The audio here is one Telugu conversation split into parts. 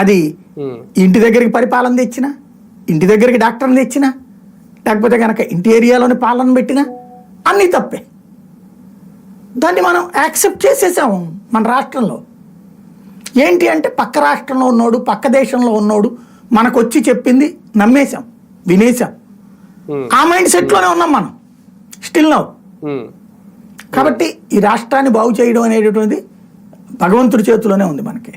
అది ఇంటి దగ్గరికి పరిపాలన తెచ్చినా, ఇంటి దగ్గరికి డాక్టర్ని తెచ్చినా, లేకపోతే కనుక ఇంటి ఏరియాలోని పాలన పెట్టినా అన్నీ తప్పే. దాన్ని మనం యాక్సెప్ట్ చేసేసాము మన రాష్ట్రంలో. ఏంటి అంటే పక్క రాష్ట్రంలో ఉన్నోడు, పక్క దేశంలో ఉన్నోడు మనకు వచ్చి చెప్పింది నమ్మేశాం, వినేశాం. ఆ మైండ్ సెట్లోనే ఉన్నాం మనం స్టిల్ నౌ. కాబట్టి ఈ రాష్ట్రాన్ని బాగు చేయడం అనేటటువంటిది భగవంతుడి చేతిలోనే ఉంది మనకి.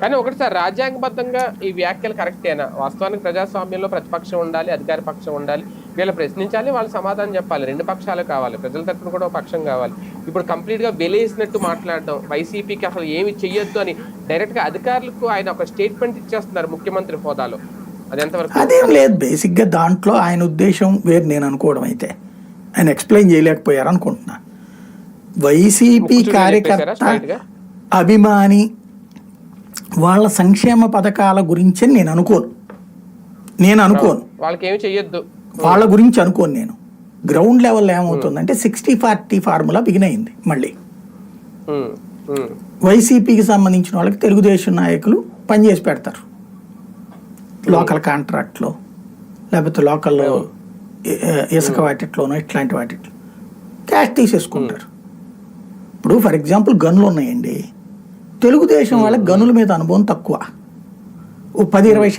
కానీ ఒకటి సార్, రాజ్యాంగబద్ధంగా ఈ వ్యాఖ్యలు కరెక్టేనా? వాస్తవానికి ప్రజాస్వామ్యంలో ప్రతిపక్షం ఉండాలి, అధికార పక్షం ఉండాలి, వీళ్ళు ప్రశ్నించాలి, వాళ్ళు సమాధానం చెప్పాలి, రెండు పక్షాలు కావాలి, ప్రజల తరఫున కూడా ఒక పక్షం కావాలి. ఇప్పుడు కంప్లీట్గా వెలేసినట్టు మాట్లాడడం, వైసీపీకి అసలు ఏమి చెయ్యొద్దు అని డైరెక్ట్గా అధికారులకు ఆయన ఒక స్టేట్మెంట్ ఇచ్చేస్తున్నారు ముఖ్యమంత్రి హోదాలో. అది ఎంతవరకు? అదేం లేదు, బేసిక్గా దాంట్లో ఆయన ఉద్దేశం వేరు నేను అనుకోవడం అయితే ఆయన ఎక్స్ప్లెయిన్ చేయలేకపోయారు అనుకుంటున్నా. వైసీపీ కార్యకర్త, అభిమాని, వాళ్ళ సంక్షేమ పథకాల గురించి నేను అనుకోను. వాళ్ళకి ఏమి చెయ్యొద్దు వాళ్ళ గురించి అనుకోను నేను. గ్రౌండ్ లెవెల్లో ఏమవుతుందంటే 60-40 ఫార్ములా బిగిన్ అయింది మళ్ళీ. వైసీపీకి సంబంధించిన వాళ్ళకి తెలుగుదేశం నాయకులు పనిచేసి పెడతారు, లోకల్ కాంట్రాక్ట్లో లేకపోతే లోకల్లో ఇసుక వాటిట్లోనో ఇట్లాంటి వాటిట్లో క్యాష్ తీసేసుకుంటారు. ఇప్పుడు ఫర్ ఎగ్జాంపుల్ గన్లు ఉన్నాయండి, తెలుగుదేశం వాళ్ళకి గనుల మీద అనుభవం తక్కువ, 10-20